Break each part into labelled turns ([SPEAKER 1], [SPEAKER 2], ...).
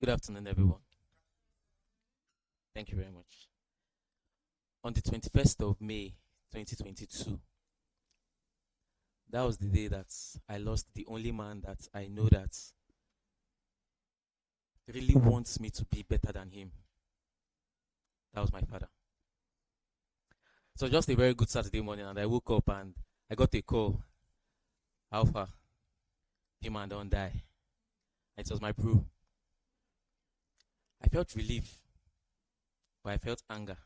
[SPEAKER 1] Good afternoon, everyone. Thank you very much. On the 21st of May, 2022, that was the day that I lost the only man that I know that really wants me to be better than him. That was my father. So just a very good Saturday morning, and I woke up and I got a call. Alpha, the man don't die. It was my bro. I felt relief, but I felt anger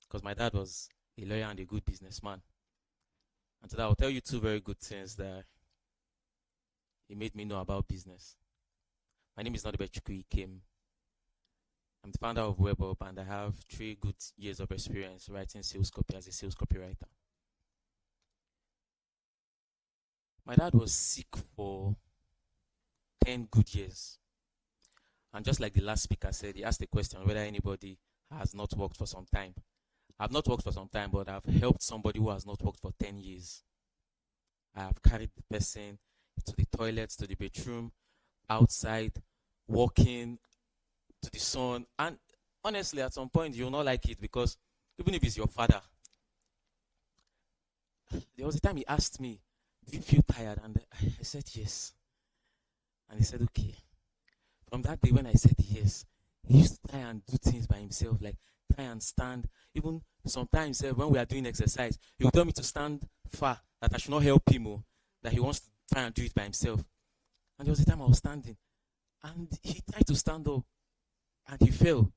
[SPEAKER 1] because my dad was a lawyer and a good businessman. And today I'll tell you two very good things that he made me know about business. My name is not Ikem. I'm the founder of WebUp and I have 3 good years of experience writing sales copy as a sales copywriter. My dad was sick for 10 good years. And just like the last speaker said, he asked the question whether anybody has not worked for some time. I've not worked for some time, but I've helped somebody who has not worked for 10 years. I have carried the person to the toilet, to the bedroom, outside, walking, to the sun. And honestly, at some point, you'll not like it because even if it's your father, there was a time he asked me, "Do you feel tired?" And I said, "Yes." And he said, "Okay." From that day, when I said yes, he used to try and do things by himself, like try and stand. Even sometimes, when we are doing exercise, he would tell me to stand far, that I should not help him, that he wants to try and do it by himself. And there was a time I was standing, and he tried to stand up, and he fell.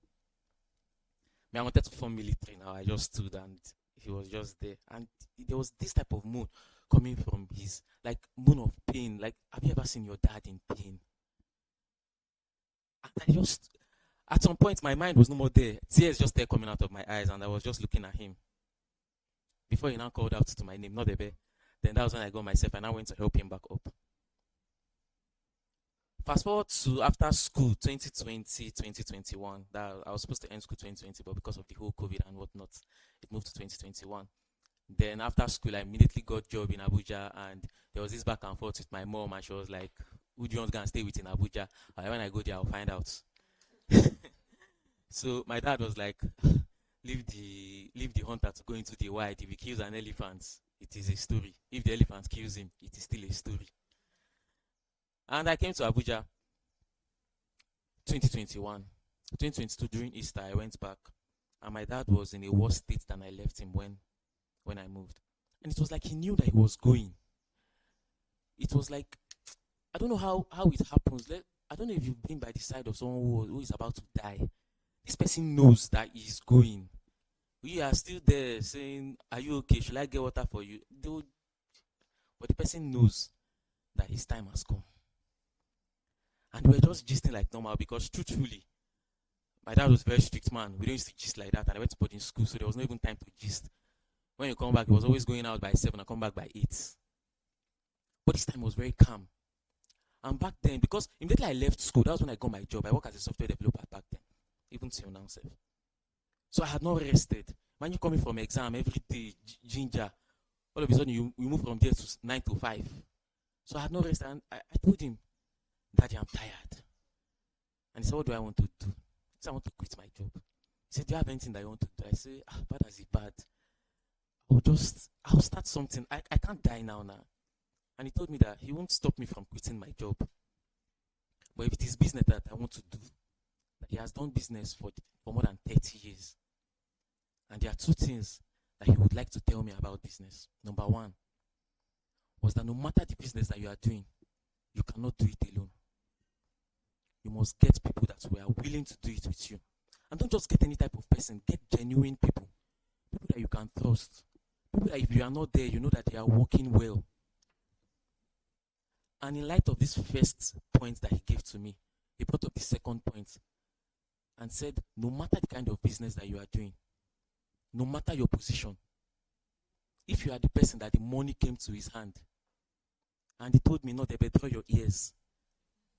[SPEAKER 1] I wanted to form military now. I just stood and he was just there. And there was this type of moon coming from his, like, moon of pain. Like, have you ever seen your dad in pain? And I just, at some point, my mind was no more there. Tears just there coming out of my eyes, and I was just looking at him. Before he now called out to my name, not Ebe. Then that was when I got myself, and I went to help him back up. Fast forward to after school 2020, 2021. That I was supposed to end school 2020, but because of the whole COVID and whatnot, it moved to 2021. Then after school, I immediately got job in Abuja, and there was this back and forth with my mom, and she was like, "Who do you want to go and stay with in Abuja? When I go there, I'll find out." So my dad was like, "Leave the hunter to go into the wild. If he kills an elephant, it is a story. If the elephant kills him, it is still a story." And I came to Abuja 2021. 2022 during Easter, I went back, and my dad was in a worse state than I left him when I moved. And it was like he knew that he was going. It was like, I don't know how it happens. I don't know if you've been by the side of someone who is about to die. This person knows that he's going. We are still there saying, "Are you okay? Should I get water for you?" But the person knows that his time has come. And we're just gisting like normal because truthfully, my dad was a very strict man. We don't used to gist like that. And I went to boarding school, so there was no even time to gist. When you come back, he was always going out by 7 and come back by 8. But this time was very calm. And back then, because immediately I left school, that was when I got my job. I work as a software developer back then, even till now. So I had not rested. When you coming from exam every day, ginger, all of a sudden you move from there to 9 to 5. So I had not rested. And I told him, "Daddy, I'm tired." And he said, "What do I want to do?" I said, "I want to quit my job." He said, "Do you have anything that you want to do?" I said, "Bad as it bad. I'll start something. I can't die now. And he told me that he won't stop me from quitting my job. But if it is business that I want to do, that he has done business for more than 30 years. And there are two things that he would like to tell me about business. Number one was that no matter the business that you are doing, you cannot do it alone. You must get people that were willing to do it with you. And don't just get any type of person, get genuine people. People that you can trust. People that if you are not there, you know that they are working well. And in light of this first point that he gave to me, he brought up the second point and said, no matter the kind of business that you are doing, no matter your position, if you are the person that the money came to his hand, and he told me, "No, they better your ears.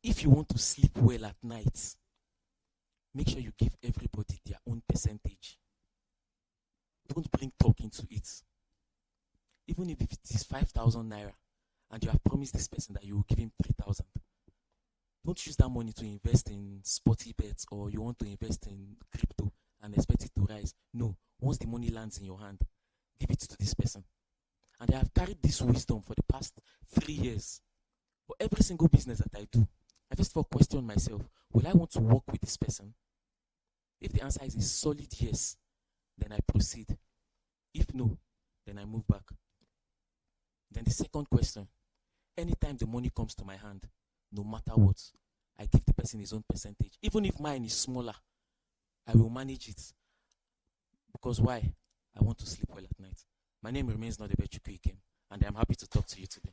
[SPEAKER 1] If you want to sleep well at night, make sure you give everybody their own percentage. Don't bring talk into it. Even if it is 5,000 naira, and you have promised this person that you will give him 3,000, Don't use that money to invest in sporty bets or you want to invest in crypto and expect it to rise. No. Once the money lands in your hand, give it to this person. And I have carried this wisdom for the past 3 years. For every single business that I do, I first of all question myself, will I want to work with this person? If the answer is a solid yes, then I proceed. If no, then I move back. Then the second question, anytime the money comes to my hand, no matter what, I give the person his own percentage. Even if mine is smaller, I will manage it. Because why? I want to sleep well at night. My name remains not Ikem, and I'm happy to talk to you today.